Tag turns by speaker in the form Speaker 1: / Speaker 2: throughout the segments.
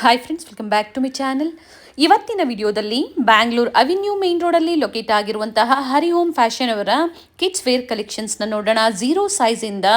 Speaker 1: Hi friends, welcome back to my channel. ಇವತ್ತಿನ ವಿಡಿಯೋದಲ್ಲಿ Bangalore avenue main ರೋಡಲ್ಲಿ ಲೊಕೇಟ್ ಆಗಿರುವಂತಹ ಹರಿ ಓಂ ಫ್ಯಾಷನ್ ಅವರ ಕಿಡ್ಸ್ ವೇರ್ ಕಲೆಕ್ಷನ್ಸ್ನ ನೋಡೋಣ. 0 ಸೈಜಿಂದ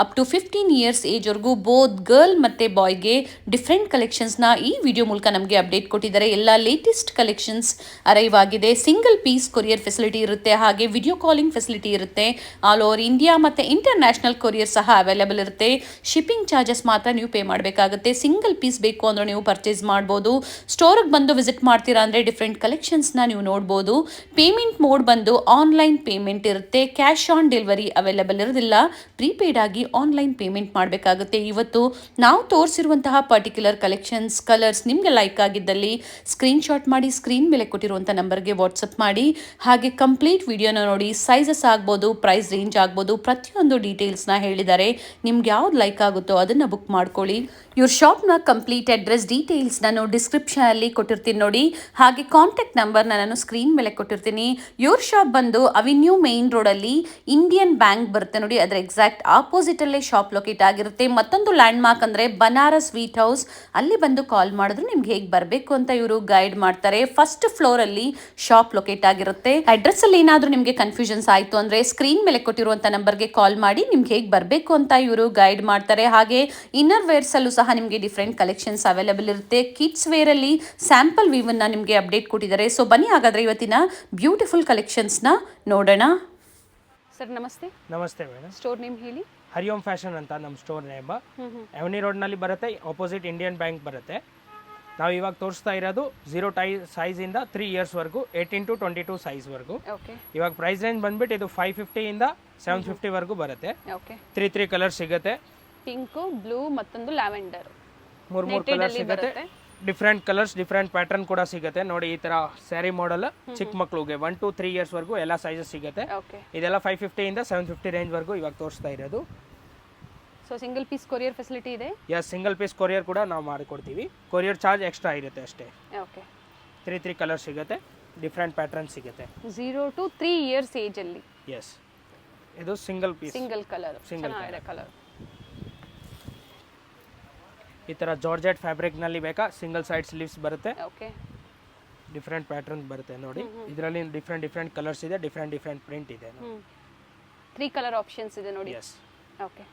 Speaker 1: ಅಪ್ ಟು 15 ಇಯರ್ಸ್ ಏಜ್ವರೆಗೂ ಬೋತ್ ಗರ್ಲ್ ಮತ್ತು ಬಾಯ್ಗೆ ಡಿಫ್ರೆಂಟ್ ಕಲೆಕ್ಷನ್ಸ್ನ ಈ ವಿಡಿಯೋ ಮೂಲಕ ನಮಗೆ ಅಪ್ಡೇಟ್ ಕೊಟ್ಟಿದ್ದಾರೆ. ಎಲ್ಲ ಲೇಟೆಸ್ಟ್ ಕಲೆಕ್ಷನ್ಸ್ ಅರೈವ್ ಆಗಿದೆ. ಸಿಂಗಲ್ ಪೀಸ್ ಕೊರಿಯರ್ ಫೆಸಿಲಿಟಿ ಇರುತ್ತೆ, ಹಾಗೆ ವಿಡಿಯೋ ಕಾಲಿಂಗ್ ಫೆಸಿಲಿಟಿ ಇರುತ್ತೆ. ಆಲ್ ಓವರ್ ಇಂಡಿಯಾ ಮತ್ತು ಇಂಟರ್ನ್ಯಾಷನಲ್ ಕೊರಿಯರ್ ಸಹ ಅವೈಲೇಬಲ್ ಇರುತ್ತೆ. ಶಿಪ್ಪಿಂಗ್ ಚಾರ್ಜಸ್ ಮಾತ್ರ ನೀವು ಪೇ ಮಾಡಬೇಕಾಗುತ್ತೆ. ಸಿಂಗಲ್ ಪೀಸ್ ಬೇಕು ಅಂದರೆ ನೀವು ಪರ್ಚೇಸ್ ಮಾಡ್ಬೋದು. ಸ್ಟೋರ್ಗೆ ಬಂದು ವಿಸಿಟ್ ಮಾಡ್ತೀರಾ ಅಂದರೆ ಡಿಫ್ರೆಂಟ್ ಕಲೆಕ್ಷನ್ಸ್ನ ನೀವು ನೋಡ್ಬೋದು. ಪೇಮೆಂಟ್ ಮೋಡ್ ಬಂದು ಆನ್ಲೈನ್ ಪೇಮೆಂಟ್ ಇರುತ್ತೆ. ಕ್ಯಾಶ್ ಆನ್ ಡೆಲಿವರಿ ಅವೈಲೇಬಲ್ ಇರೋದಿಲ್ಲ. ಪ್ರೀಪೇಯ್ಡ್ ಆಗಿ ಆನ್ಲೈನ್ ಪೇಮೆಂಟ್ ಮಾಡಬೇಕಾಗುತ್ತೆ. ಇವತ್ತು ನಾವು ತೋರಿಸಿರುವಂತಹ ಪರ್ಟಿಕ್ಯುಲರ್ ಕಲೆಕ್ಷನ್ಸ್ ಕಲರ್ಸ್ ನಿಮಗೆ ಲೈಕ್ ಆಗಿದ್ದಲ್ಲಿ ಸ್ಕ್ರೀನ್ಶಾಟ್ ಮಾಡಿ ಸ್ಕ್ರೀನ್ ಮೇಲೆ ಕೊಟ್ಟಿರುವಂಥ ನಂಬರ್ಗೆ ವಾಟ್ಸಪ್ ಮಾಡಿ. ಹಾಗೆ ಕಂಪ್ಲೀಟ್ ವಿಡಿಯೋನ ನೋಡಿ. ಸೈಜಸ್ ಆಗ್ಬೋದು, ಪ್ರೈಸ್ ರೇಂಜ್ ಆಗ್ಬೋದು, ಪ್ರತಿಯೊಂದು ಡೀಟೇಲ್ಸ್ನ ಹೇಳಿದ್ದಾರೆ. ನಿಮ್ಗೆ ಯಾವ್ದು ಲೈಕ್ ಆಗುತ್ತೋ ಅದನ್ನು ಬುಕ್ ಮಾಡ್ಕೊಳ್ಳಿ. ಇವ್ರ ಶಾಪ್ನ ಕಂಪ್ಲೀಟ್ ಅಡ್ರೆಸ್ ಡೀಟೇಲ್ಸ್ ನಾನು ಡಿಸ್ಕ್ರಿಪ್ಷನಲ್ಲಿ ಕೊಟ್ಟಿರ್ತೀನಿ ನೋಡಿ. ಹಾಗೆ ಕಾಂಟ್ಯಾಕ್ಟ್ ನಂಬರ್ನ ನಾನು ಸ್ಕ್ರೀನ್ ಮೇಲೆ ಕೊಟ್ಟಿರ್ತೀನಿ. ಇವ್ರ ಶಾಪ್ ಬಂದು ಅವೆನ್ಯೂ ಮೇನ್ ರೋಡಲ್ಲಿ ಇಂಡಿಯನ್ ಬ್ಯಾಂಕ್ ಬರುತ್ತೆ ನೋಡಿ, ಅದರ ಎಕ್ಸಾಕ್ಟ್ ಆಪೋಸಿಟಲ್ಲೇ ಶಾಪ್ ಲೊಕೇಟ್ ಆಗಿರುತ್ತೆ. ಮತ್ತೊಂದು ಲ್ಯಾಂಡ್ ಮಾರ್ಕ್ ಅಂದರೆ ಬನಾರಸ್ ಸ್ವೀಟ್ ಹೌಸ್. ಅಲ್ಲಿ ಬಂದು ಕಾಲ್ ಮಾಡಿದ್ರೆ ನಿಮ್ಗೆ ಹೇಗೆ ಬರಬೇಕು ಅಂತ ಇವರು ಗೈಡ್ ಮಾಡ್ತಾರೆ. ಫಸ್ಟ್ ಫ್ಲೋರಲ್ಲಿ ಶಾಪ್ ಲೊಕೇಟ್ ಆಗಿರುತ್ತೆ. ಅಡ್ರೆಸ್ಸಲ್ಲಿ ಏನಾದರೂ ನಿಮಗೆ ಕನ್ಫ್ಯೂಷನ್ಸ್ ಆಯಿತು ಅಂದರೆ ಸ್ಕ್ರೀನ್ ಮೇಲೆ ಕೊಟ್ಟಿರುವಂಥ ನಂಬರ್ಗೆ ಕಾಲ್ ಮಾಡಿ ನಿಮ್ಗೆ ಹೇಗೆ ಬರಬೇಕು ಅಂತ ಇವರು ಗೈಡ್ ಮಾಡ್ತಾರೆ. ಹಾಗೆ ಇನ್ನರ್ ವೇರ್ಸಲ್ಲೂ ಸಹ ನಿಮಗೆ ಡಿಫ್ರೆಂಟ್ ಕಲೆಕ್ಷನ್ಸ್ ಅವೈಲೇಬಲ್ ಇರುತ್ತೆ. ಕಿಡ್ಸ್ ವೇರಲ್ಲಿ ಸ್ಯಾಂಪಲ್ ವೀವನ್ನ ನಿಮಗೆ ಅಪ್ಡೇಟ್ ಕೊಟ್ಟಿದ್ದಾರೆ. ಸೊ ಬನ್ನಿ ಹಾಗಾದರೆ ಇವತ್ತಿನ ಬ್ಯೂಟಿಫುಲ್ ಕಲೆಕ್ಷನ್ಸ್ನ ನೋಡೋಣ. ಸರ್ ನಮಸ್ತೆ.
Speaker 2: ನಮಸ್ತೆ ಮೇಡಮ್.
Speaker 1: ಸ್ಟೋರ್ ನೇಮ್ ಹೇಳಿ.
Speaker 2: ಹರಿ ಓಂ ಫ್ಯಾಷನ್ ಅಂತ ನಮ್ಮ ಸ್ಟೋರ್ ನೇಮ್. ಅವನಿ ರೋಡ್ನಲ್ಲಿ ಬರುತ್ತೆ, ಆಪೋಸಿಟ್ ಇಂಡಿಯನ್ ಬ್ಯಾಂಕ್ ಬರುತ್ತೆ. ನಾವು ಇವಾಗ ತೋರಿಸ್ತಾ ಇರೋದು 0 ಸೈಜಿಂದ 3 ಇಯರ್ಸ್ವರೆಗೂ 18 to 22 ಸೈಜ್ವರೆಗೂ. ಇವಾಗ ಪ್ರೈಸ್ ರೇಂಜ್ ಬಂದ್ಬಿಟ್ಟು ಇದು 550 ಇಂದ 750 ವರೆಗೂ ಬರುತ್ತೆ. 3 ಕಲರ್ ಸಿಗುತ್ತೆ.
Speaker 1: ಪಿಂಕ್, ಬ್ಲೂ, ಮತ್ತೊಂದು ಲ್ಯಾವೆಂಡರ್.
Speaker 2: ಮೂರು ಕಲರ್ ಸಿಗುತ್ತೆ. ಡಿಫ್ರೆಂಟ್ ಕಲರ್ಸ್, ಡಿಫ್ರೆಂಟ್ ಪ್ಯಾಟರ್ನ್ ಕೂಡ ಸಿಗುತ್ತೆ ನೋಡಿ. ಈ ತರ ಸ್ಯಾರಿ ಮಾಡೆಲ್ ಚಿಕ್ಕ ಮಕ್ಕಳಿಗೆ 1 to 3 ಇಯರ್ಸ್ ವರೆಗೂ ಎಲ್ಲ ಸೈಜಸ್ ಸಿಗುತ್ತೆ. ಇದೆಲ್ಲ 550 ಇಂದ 750 ರೇಂಜ್ ವರೆಗೂ ಇವಾಗ ತೋರಿಸ್ತಾ ಇರೋದು.
Speaker 1: So single piece courier facility ಇದೆ.
Speaker 2: ಯಸ್, ಸಿಂಗಲ್ ಪೀಸ್ ಕೊರಿಯರ್ ಕೂಡ ನಾವು ಮಾಡಿಕೊಡ್ತೀವಿ. ಕೊರಿಯರ್ ಚಾರ್ಜ್ ಎಕ್ಸ್ಟ್ರಾ ಇರುತ್ತೆ ಅಷ್ಟೇ.
Speaker 1: ಓಕೆ.
Speaker 2: 3 ಕಲರ್ ಸಿಗುತ್ತೆ, ಡಿಫ್ರೆಂಟ್ ಪ್ಯಾಟರ್ನ್ ಸಿಗುತ್ತೆ.
Speaker 1: 0 to 3 ಇಯರ್ಸ್ ಏಜ್ ಅಲ್ಲಿ.
Speaker 2: ಎಸ್, ಇದು ಸಿಂಗಲ್ ಪೀಸ್,
Speaker 1: ಸಿಂಗಲ್ ಕಲರ್, ಚೆನ್ನಾಗಿದೆ ಕಲರ್.
Speaker 2: ಈ ತರ ಜಾರ್ಜೆಟ್ ಫ್ಯಾಬ್ರಿಕ್ ನಲ್ಲಿ ಬೇಕಾ ಸಿಂಗಲ್ ಸೈಡ್ ಸ್ಲೀವ್ಸ್ ಬರುತ್ತೆ.
Speaker 1: ಓಕೆ.
Speaker 2: ಡಿಫ್ರೆಂಟ್ ಪ್ಯಾಟರ್ನ್ ಬರುತ್ತೆ ನೋಡಿ. ಇದರಲ್ಲಿ ಡಿಫ್ರೆಂಟ್ ಕಲರ್ಸ್ ಇದೆ, ಡಿಫ್ರೆಂಟ್ ಪ್ರಿಂಟ್ ಇದೆ.
Speaker 1: 3 ಕಲರ್ ಆಪ್ಷನ್ಸ್ ಇದೆ ನೋಡಿ.
Speaker 2: ಎಸ್.
Speaker 1: ಓಕೆ.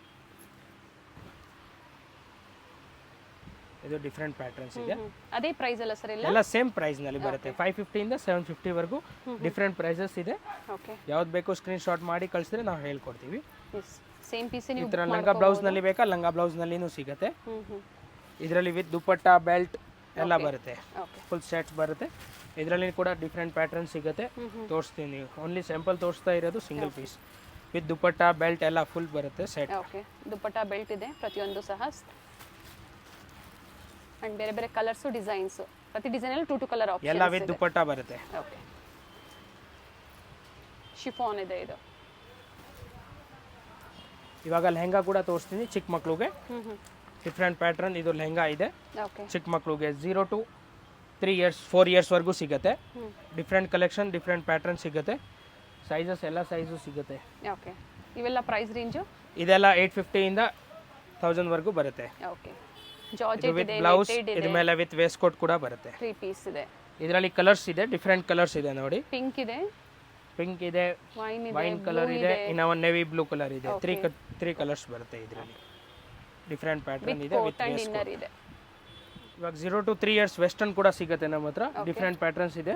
Speaker 2: ಇದು ಡಿಫ್ರೆಂಟ್ ಪ್ಯಾಟರ್ನ್ಸ್ ಇದೆ.
Speaker 1: ಅದೇ ಪ್ರೈಸ್ ಅಲ್ಲ ಸರ್?
Speaker 2: ಎಲ್ಲ ಸೇಮ್ ಪ್ರೈಸ್ ನಲ್ಲಿ ಬರುತ್ತೆ. 550 ಇಂದ 750 ವರೆಗೂ ಡಿಫ್ರೆಂಟ್ ಪ್ರೈಸಸ್ ಇದೆ.
Speaker 1: ಓಕೆ.
Speaker 2: ಯಾವ್ದು ಬೇಕು ಸ್ಕ್ರೀನ್ ಶಾಟ್ ಮಾಡಿ ಕಳಿಸಿದ್ರೆ ನಾವು ಹೇಳ್ಕೊಡ್ತೀವಿ.
Speaker 1: ಸೇಮ್ ಪೀಸ್ ನೀವು
Speaker 2: ಈ ತರ ಲಂಗ ಬ್ಲೌಸ್ ನಲ್ಲಿ ಬೇಕಾ ಲಂಗ ಬ್ಲೌಸ್ ನಲ್ಲಿನೂ ಸಿಗುತ್ತೆ. ಇದರಲ್ಲಿ ವಿತ್ ದುಪಟ್ಟಾ, ಬೆಲ್ಟ್ ಎಲ್ಲ ಬರುತ್ತೆ. ಫುಲ್ ಸೆಟ್ಸ್ ಬರುತ್ತೆ. ಇದರಲ್ಲಿ ಕೂಡ ಡಿಫ್ರೆಂಟ್ ಪ್ಯಾಟರ್ನ್ ಸಿಗುತ್ತೆ. ತೋರಿಸ್ತೀನಿ, ಓನ್ಲಿ ಸ್ಯಾಂಪಲ್ ತೋರಿಸ್ತಾ ಇರೋದು single piece. With dupatta, belt ಎಲ್ಲ ಫುಲ್ ಬರುತ್ತೆ ಸೆಟ್.
Speaker 1: ಓಕೆ. ದುಪಟ್ಟಾ, ಬೆಲ್ಟ್ ಇದೆ ಪ್ರತಿಯೊಂದು ಸಹ. ಅಂಡ್ ಬೇರೆ ಬೇರೆ ಕಲರ್ಸ್, ಡಿಸೈನ್ಸ್. ಪ್ರತಿ ಡಿಸೈನ್ ಅಲ್ಲಿ 2 ಕಲರ್ ಆಪ್ಷನ್ಸ್
Speaker 2: ಎಲ್ಲ ವಿತ್ ದುಪಟ್ಟಾ ಬರುತ್ತೆ.
Speaker 1: ಓಕೆ. ಶಿಫಾನ್ ಇದೆ ಇದು.
Speaker 2: ಇವಾಗ ಲೆಹಂಗಾ ಕೂಡ ತೋರಿಸ್ತೀನಿ ಚಿಕ್ಕ ಮಕ್ಕಳಿಗೆ. Different pattern. ಇದು ಲೆಹಂಗಾ ಇದೆ ಚಿಕ್ಕ ಮಕ್ಕಳಿಗೆ 0 to 3 ಇಯರ್ಸ್ 4 ಇಯರ್ಸ್ ವರೆಗೂ ಸಿಗುತ್ತೆ. ಡಿಫ್ರೆಂಟ್ ಕಲೆಕ್ಷನ್, ಡಿಫ್ರೆಂಟ್ ಪ್ಯಾಟರ್ನ್ ಸಿಗುತ್ತೆ. ಸೈಜಸ್ ಎಲ್ಲ ಸೈಜು ಸಿಗುತ್ತೆ.
Speaker 1: ಓಕೆ. ಇವೆಲ್ಲ ಪ್ರೈಸ್ ರೇಂಜು?
Speaker 2: ಇದೆಲ್ಲ 850 ಇಂದ 1000 ವರೆಗೂ ಬರುತ್ತೆ.
Speaker 1: ಓಕೆ. ಜಾರ್ಜೆಟ್ ಇದೆ,
Speaker 2: ಬ್ಲೌಸ್ ಇದ್ರ ಮೇಲೆ ವಿತ್ ವೇಸ್ಟ್ ಕೋಟ್ ಕೂಡ ಬರುತ್ತೆ.
Speaker 1: 3 ಪೀಸ್ ಇದೆ.
Speaker 2: ಇದರಲ್ಲಿ ಕಲರ್ಸ್ ಇದೆ, ಡಿಫ್ರೆಂಟ್ ಕಲರ್ಸ್ ಇದೆ ನೋಡಿ.
Speaker 1: ಪಿಂಕ್ ಇದೆ,
Speaker 2: ಪಿಂಕ್ ಇದೆ, ವೈನ್ ಕಲರ್ ಇದೆ, ಇನ್ನ ಒಂದು ನೇವಿ ಬ್ಲೂ ಕಲರ್ ಇದೆ. 3 ಕಲರ್ಸ್ ಬರುತ್ತೆ ಇದರಲ್ಲಿ. ಡಿಫ್ರೆಂಟ್ ಪ್ಯಾಟರ್ನ್ ಇದೆ, ವಿತ್ ವೇಸ್ಟ್ ಕೋಟ್ ಇದೆ. ಇವಾಗ 0 to 3 ಇಯರ್ಸ್ ವೆಸ್ಟರ್ನ್ ಕೂಡ ಸಿಗುತ್ತೆ ನಮ್ಮ ಹತ್ರ. ಡಿಫ್ರೆಂಟ್ ಪ್ಯಾಟರ್ನ್ಸ್ ಇದೆ.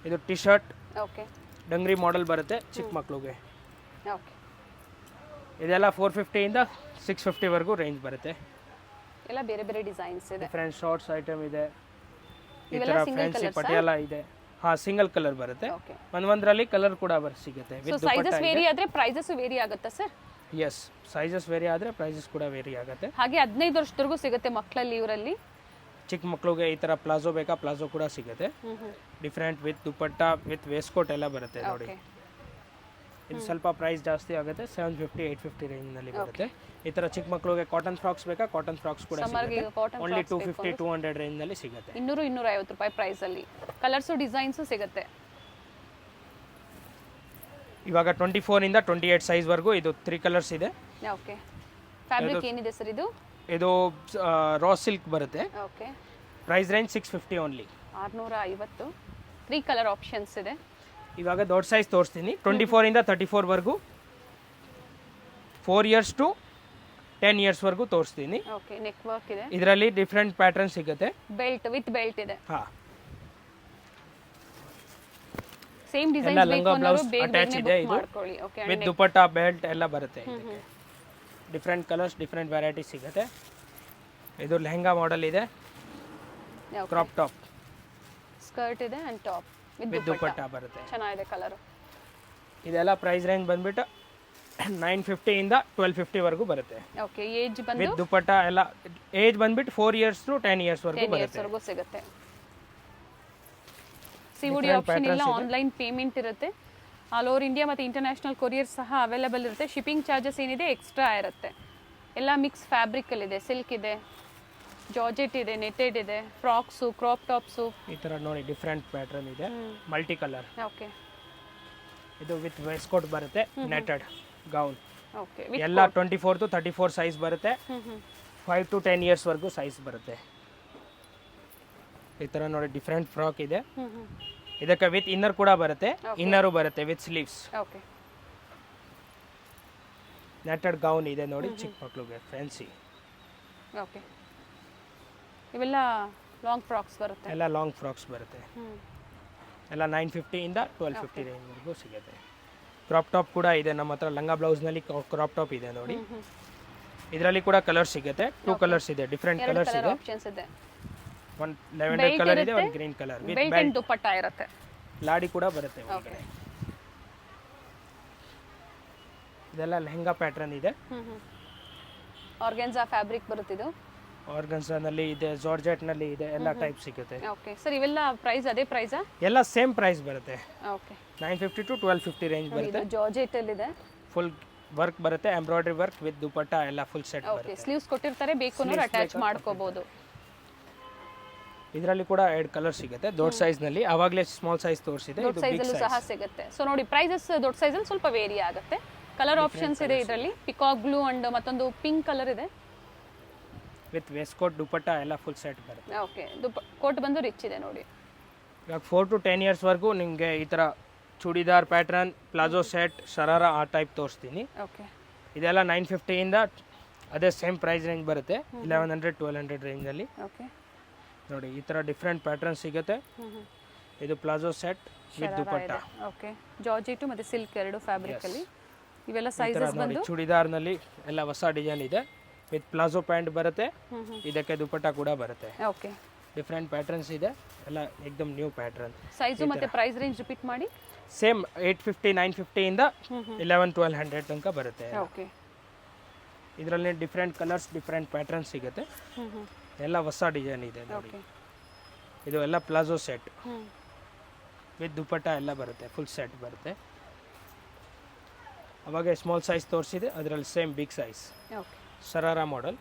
Speaker 2: ಇದು T shirt,
Speaker 1: okay,
Speaker 2: dungaree model ಬರುತ್ತೆ ಚಿಕ್ಕ ಮಕ್ಕಳಿಗೆ.
Speaker 1: ಓಕೆ.
Speaker 2: ಇದೆಲ್ಲ 450 ಇಂದ 650 ವರೆಗೂ ರೇಂಜ್ ಬರುತ್ತೆ.
Speaker 1: ಎಲ್ಲ ಬೇರೆ ಬೇರೆ ಡಿಸೈನ್ಸ್ ಇದೆ.
Speaker 2: ಡಿಫ್ರೆಂಟ್ ಶಾರ್ಟ್ಸ್ ಐಟಮ್ ಇದೆ. ಈ ತರ ಫ್ಯಾನ್ಸಿ ಪಟಿಯಾಲ ಇದೆ. ಹಾ, ಸಿಂಗಲ್ ಕಲರ್ ಬರುತ್ತೆ. ಒಂದರಲ್ಲಿ ಕಲರ್ ಕೂಡ ಸಿಗುತ್ತೆ.
Speaker 1: ಸೊ ಸೈಜಸ್ ವೇರಿ ಆದ್ರೆ ಪ್ರೈಸಸ್ ವೇರಿ ಆಗುತ್ತಾ ಸರ್?
Speaker 2: ಎಸ್, ಸೈಜಸ್ ವೇರಿ ಆದ್ರೆ ಪ್ರೈಸಸ್ ಕೂಡ ವೇರಿ ಆಗುತ್ತೆ.
Speaker 1: ಹಾಗೆ 15 ವರ್ಷದವರೆಗೂ ಸಿಗುತ್ತೆ ಮಕ್ಕಳಲ್ಲಿ. ಇವರಲ್ಲಿ
Speaker 2: ಚಿಕ್ಕ ಮಕ್ಕಳಿಗೆ ಈ ತರ ಪ್ಲಾಜೋ ಬೇಕಾ ಪ್ಲಾಜೋ ಕೂಡ ಸಿಗುತ್ತೆ. Different with dupatta, with waistcoat ಎಲ್ಲ ಬರುತ್ತೆ ನೋಡಿ. ಇದು ಸ್ವಲ್ಪ ಪ್ರೈಸ್ ಜಾಸ್ತಿ ಆಗುತ್ತೆ. 750 850 ರೇಂಜ್ ನಲ್ಲಿ ಬರುತ್ತೆ. ಈ ತರ ಚಿಕ್ಕ ಮಕ್ಕಳಿಗೆ ಕಾಟನ್ ಫ್ರಾಕ್ಸ್ ಬೇಕಾ ಕಾಟನ್ ಫ್ರಾಕ್ಸ್ ಕೂಡ ಸಿಗುತ್ತೆ. ಓನ್ಲಿ 250 200 ರೇಂಜ್ ನಲ್ಲಿ ಸಿಗುತ್ತೆ.
Speaker 1: 200 250 ರೂಪಾಯಿ ಪ್ರೈಸ್ ಅಲ್ಲಿ ಕಲರ್ಸ್ ಡಿಸೈನ್ಸ್ ಸಿಗುತ್ತೆ.
Speaker 2: ಇವಾಗ 24 ಇಂದ 28 ಸೈಜ್ ವರೆಗೂ ಇದು 3 ಕಲರ್ಸ್ ಇದೆ.
Speaker 1: ಓಕೆ. ಫ್ಯಾಬ್ರಿಕ್ ಏನಿದೆ ಸರ್ ಇದು?
Speaker 2: ಇದು ರಾ ಸಿಲ್ಕ್ ಬರುತ್ತೆ.
Speaker 1: Okay,
Speaker 2: price range 650 only.
Speaker 1: 650. 3 colour options ಇದೆ.
Speaker 2: ಇವಾಗ ದೊಡ್ಡ ಸೈಜ್ ತೋರಿಸ್ತೀನಿ. 24 ಇಂದ 34 ವರೆಗೂ, 4 ಇಯರ್ಸ್ ಟು 10 ಇಯರ್ಸ್ ವರೆಗೂ ತೋರಿಸ್ತೀನಿ.
Speaker 1: ಓಕೆ, ನೆಕ್ ವರ್ಕ್ ಇದೆ.
Speaker 2: ಇದರಲ್ಲಿ ಡಿಫ್ರೆಂಟ್ ಪ್ಯಾಟರ್ನ್ ಸಿಗುತ್ತೆ.
Speaker 1: ಬೆಲ್ಟ್ ವಿತ್ ಬೆಲ್ಟ್ ಇದೆ.
Speaker 2: ಹಾ,
Speaker 1: ಸೇಮ್ ಡಿಸೈನ್
Speaker 2: ಎಲ್ಲ
Speaker 1: ಬೇಕು
Speaker 2: ಲಂಗ
Speaker 1: ಅನ್ನೋರು
Speaker 2: ಬ್ಲೌಸ್
Speaker 1: ಬೇಗ
Speaker 2: ಅಟ್ಯಾಚ್ ಇದೆ. ಇದು
Speaker 1: ಮಾಡ್ಕೊಳ್ಳಿ. ಓಕೆ,
Speaker 2: ವಿತ್ ದುಪಟ್ಟಾ ಬೆಲ್ಟ್ ಎಲ್ಲ ಬರುತ್ತೆ. ಡಿಫ್ರೆಂಟ್ ಕಲರ್ಸ್, ಡಿಫ್ರೆಂಟ್ ವೆರೈಟಿ ಸಿಗುತ್ತೆ. ಇದು ಲೆಹಂಗಾ ಮಾಡೆಲ್ ಇದೆ. ಕ್ರಾಪ್ ಟಾಪ್
Speaker 1: ಸ್ಕರ್ಟ್ ಇದೆ ಅಂಡ್ ಟಾಪ್
Speaker 2: ವಿತ್ ದುಪಟ್ಟಾ ಬರುತ್ತೆ.
Speaker 1: ಚೆನ್ನಾಗಿದೆ ಕಲರ್.
Speaker 2: ಇದೆಲ್ಲ ಪ್ರೈಸ್ ರೇಂಜ್ ಬಂದ್ಬಿಟ್ಟು 950 ಇಂದ 1250 ವರೆಗೂ ಬರುತ್ತೆ.
Speaker 1: ಓಕೆ, ಏಜ್ ಬಂದು
Speaker 2: ವಿತ್ ದುಪಟ್ಟಾ ಎಲ್ಲ. ಏಜ್ ಬಂದ್ಬಿಟ್ಟು 4 ಇಯರ್ಸ್ ಟು 10 ಇಯರ್ಸ್ ವರೆಗೂ
Speaker 1: 10 ಇಯರ್ಸ್
Speaker 2: ಬರುತ್ತೆ.
Speaker 1: ವರೆಗೂ ಸಿಗುತ್ತೆ. ಸಿಒಡಿ ಆಪ್ಷನ್ ಇಲ್ಲ, ಆನ್ಲೈನ್ ಪೇಮೆಂಟ್ ಇರುತ್ತೆ. ಆಲ್ ಓವರ್ ಇಂಡಿಯಾ ಮತ್ತು ಇಂಟರ್ನ್ಯಾಷನಲ್ ಕೊರಿಯರ್ ಸಹ ಅವೈಲೇಬಲ್ ಇರುತ್ತೆ. ಶಿಪ್ಪಿಂಗ್ ಚಾರ್ಜಸ್ ಏನಿದೆ ಎಕ್ಸ್ಟ್ರಾ ಇರುತ್ತೆ. ಎಲ್ಲ ಮಿಕ್ಸ್ ಫ್ಯಾಬ್ರಿಕಲ್ಲಿ ಇದೆ. ಸಿಲ್ಕ್ ಇದೆ, ಜಾರ್ಜೆಟ್ ಇದೆ, ನೆಟೆಡ್ ಇದೆ, ಫ್ರಾಕ್ಸು, ಕ್ರಾಪ್ ಟಾಪ್ಸು.
Speaker 2: ಈ ತರ ನೋಡಿ ಡಿಫ್ರೆಂಟ್ ಪ್ಯಾಟರ್ನ್ ಇದೆ, ಮಲ್ಟಿ ಕಲರ್.
Speaker 1: ಓಕೆ,
Speaker 2: ಇದು ವಿತ್ ವೇಸ್ಕೋಟ್ ಬರುತ್ತೆ, ನೆಟೆಡ್ ಗೌನ್.
Speaker 1: ಓಕೆ,
Speaker 2: ಎಲ್ಲ 24 to 34 ಸೈಜ್ ಬರುತ್ತೆ. 5 to 10 ಇಯರ್ಸ್ ವರೆಗೂ ಸೈಜ್ ಬರುತ್ತೆ. ಈ ತರ ನೋಡಿ ಡಿಫ್ರೆಂಟ್ ಫ್ರಾಕ್ ಇದೆ. ಇದಕ್ಕೆ ವಿತ್ ಇನ್ನರ್ ಕೂಡ ಬರುತ್ತೆ. ಇನ್ನರು ಬರುತ್ತೆ with sleeves.
Speaker 1: Okay,
Speaker 2: netted gown ಇದೆ ನೋಡಿ, ಚಿಕ್ಕ ಮಕ್ಕಳಿಗೆ ಫ್ಯಾನ್ಸಿ.
Speaker 1: ಓಕೆ, ಇವೆಲ್ಲ ಲಾಂಗ್ ಫ್ರಾಕ್ಸ್ ಬರುತ್ತೆ.
Speaker 2: ಎಲ್ಲ ಲಾಂಗ್ ಫ್ರಾಕ್ಸ್ ಬರುತ್ತೆ. ಎಲ್ಲ 950 ಇಂದ 1250 ರೇಂಜ್ ವರೆಗೂ ಸಿಗುತ್ತೆ. ಕ್ರಾಪ್ ಟಾಪ್ ಕೂಡ ಇದೆ ನಮ್ಮ ಹತ್ರ. ಲಂಗ ಬ್ಲೌಸ್ನಲ್ಲಿ ಕ್ರಾಪ್ ಟಾಪ್ ಇದೆ ನೋಡಿ. ಇದರಲ್ಲಿ ಕೂಡ ಕಲರ್ ಸಿಗುತ್ತೆ. 2 ಕಲರ್ಸ್ ಇದೆ, ಡಿಫ್ರೆಂಟ್ ಕಲರ್ಸ್ ಇದೆ.
Speaker 1: ಆಪ್ಷನ್ಸ್ ಇದೆ.
Speaker 2: ಒಂದು ಲೆವೆಂಡರ್ ಕಲರ್ ಇದೆ, ಒಂದು green colour with
Speaker 1: belt and dupatta ಇರುತ್ತೆ.
Speaker 2: ಲಾಡಿ ಕೂಡ ಬರುತ್ತೆ ಒಳಗಡೆ. ಇದೆಲ್ಲ ಲೆಹಂಗಾ ಪ್ಯಾಟರ್ನ್ ಇದೆ.
Speaker 1: ಆರ್ಗೆನ್ಜಾ ಫ್ಯಾಬ್ರಿಕ್ ಬರುತ್ತೆ ಇದು.
Speaker 2: ಆರ್ಗನ್ಸಾನಲ್ಲಿ ಇದೆ, ಜಾರ್ಜೆಟ್ ನಲ್ಲಿ ಇದೆ, ಎಲ್ಲ ಟೈಪ್ ಸಿಗುತ್ತೆ.
Speaker 1: ಓಕೆ ಸರ್, ಇವೆಲ್ಲ ಪ್ರೈಸ್ ಅದೇ ಪ್ರೈಸಾ?
Speaker 2: ಎಲ್ಲ ಸೇಮ್ ಪ್ರೈಸ್ ಬರುತ್ತೆ.
Speaker 1: ಓಕೆ,
Speaker 2: 950 to 1250 ರೇಂಜ್ ಬರುತ್ತೆ.
Speaker 1: ಇದು ಜಾರ್ಜೆಟ್ ಅಲ್ಲಿ ಇದೆ.
Speaker 2: ಫುಲ್ ವರ್ಕ್ ಬರುತ್ತೆ, ಎಂಬ್ರಾಯ್ಡರಿ ವರ್ಕ್ ವಿತ್ ದುಪಟ್ಟಾ ಎಲ್ಲ ಫುಲ್ ಸೆಟ್
Speaker 1: ಓಕೆ,
Speaker 2: ಬರುತ್ತೆ.
Speaker 1: ಸ್ಲೀವ್ಸ್ ಕೊಟ್ಟಿರ್ತಾರೆ, ಬೇಕು ಅಂದ್ರೆ ಅಟ್ಯಾಚ್ ಮಾಡ್ಕೋಬಹುದು.
Speaker 2: ಇದರಲ್ಲಿ ಕೂಡ 2 ಕಲರ್ ಸಿಗುತ್ತೆ. ದೊಡ್ಡ ಸೈಜ್ ನಲ್ಲಿ ಅವಾಗಲೇ ಸ್ಮಾಲ್ ಸೈಜ್ ತೋರಿಸಿದೆ.
Speaker 1: ದೊಡ್ಡ ಸೈಜ್ ಅಲ್ಲೂ ಸಹ ಸಿಗುತ್ತೆ. ಸೊ ನೋಡಿ, ಪ್ರೈಸಸ್ ದೊಡ್ಡ ಸೈಜ್ ಅಲ್ಲಿ ಸ್ವಲ್ಪ ವೇರಿ ಆಗುತ್ತೆ. ಕಲರ್ ಆಪ್ಷನ್ಸ್ ಇದೆ ಇದರಲ್ಲಿ. ಪಿಕಾಕ್ ಬ್ಲೂ ಅಂಡ್ ಮತ್ತೊಂದು ಪಿಂಕ್ ಕಲರ್ ಇದೆ.
Speaker 2: ವಿತ್ ವೇಸ್ಕೋಟ್ ದುಪಟ್ಟಾ ಎಲ್ಲ ಫುಲ್ ಸೆಟ್ ಬರುತ್ತೆ.
Speaker 1: ಓಕೆ, ಕೋಟ್ ಬಂದು ರಿಚ್ ಇದೆ ನೋಡಿ.
Speaker 2: ಇವಾಗ 4 to 10 ಇಯರ್ಸ್ ವರೆಗೂ ನಿಮಗೆ ಈ ಥರ ಚೂಡಿದಾರ್ ಪ್ಯಾಟ್ರನ್, ಪ್ಲಾಜೋ ಸೆಟ್, ಶರಾರ ಆ ಟೈಪ್ ತೋರಿಸ್ತೀನಿ.
Speaker 1: ಓಕೆ,
Speaker 2: ಇದೆಲ್ಲ 950 ಇಂದ ಅದೇ ಸೇಮ್ ಪ್ರೈಸ್ ರೇಂಜ್ ಬರುತ್ತೆ. 1100 1200 ರೇಂಜಲ್ಲಿ
Speaker 1: ಓಕೆ
Speaker 2: ನೋಡಿ. ಈ ಥರ ಡಿಫ್ರೆಂಟ್ ಪ್ಯಾಟ್ರನ್ ಸಿಗುತ್ತೆ. ಇದು palazzo set with dupatta.
Speaker 1: Okay, georgette ಮತ್ತೆ ಸಿಲ್ಕ್ ಎರಡು ಫ್ಯಾಬ್ರಿಕ್ ಅಲ್ಲಿ. ಇವೆಲ್ಲ
Speaker 2: ಈ ಥರ
Speaker 1: ಸೈಜಸ್
Speaker 2: ನೋಡಿ
Speaker 1: ಬಂದು
Speaker 2: ಚೂಡಿದಾರ್ನಲ್ಲಿ ಎಲ್ಲ ಹೊಸ ಡಿಸೈನ್ ಇದೆ. ವಿತ್ ಪ್ಲಾಜೋ ಪ್ಯಾಂಟ್ ಬರುತ್ತೆ, ಇದಕ್ಕೆ ದುಪಟ್ಟಾ ಕೂಡ ಬರುತ್ತೆ.
Speaker 1: ಓಕೆ,
Speaker 2: ಡಿಫ್ರೆಂಟ್ ಪ್ಯಾಟರ್ನ್ಸ್ ಇದೆ, ಎಲ್ಲ ಏಕದಮ್ ನ್ಯೂ ಪ್ಯಾಟರ್ನ್.
Speaker 1: ಸೈಜು ಮತ್ತೆ ಪ್ರೈಸ್ ರೇಂಜ್ ರಿಪೀಟ್ ಮಾಡಿ.
Speaker 2: ಸೇಮ್ 850 950 ಇಂದ 1100 ತನಕ ಬರುತ್ತೆ.
Speaker 1: ಓಕೆ,
Speaker 2: ಇದರಲ್ಲಿ ಡಿಫ್ರೆಂಟ್ ಕಲರ್ಸ್, ಡಿಫ್ರೆಂಟ್ ಪ್ಯಾಟರ್ನ್ ಸಿಗುತ್ತೆ. ಎಲ್ಲ ಹೊಸ ಡಿಸೈನ್ ಇದೆ ನೋಡಿ.
Speaker 1: ಓಕೆ,
Speaker 2: ಇದು ಎಲ್ಲ ಪ್ಲಾಜೋ ಸೆಟ್ ವಿತ್ ದುಪಟ್ಟಾ ಎಲ್ಲ ಬರುತ್ತೆ, ಫುಲ್ ಸೆಟ್ ಬರುತ್ತೆ. ಅವಾಗ ಸ್ಮಾಲ್ ಸೈಜ್ ತೋರಿಸಿದೆ, ಅದರಲ್ಲಿ same big size
Speaker 1: okay,
Speaker 2: sharara model.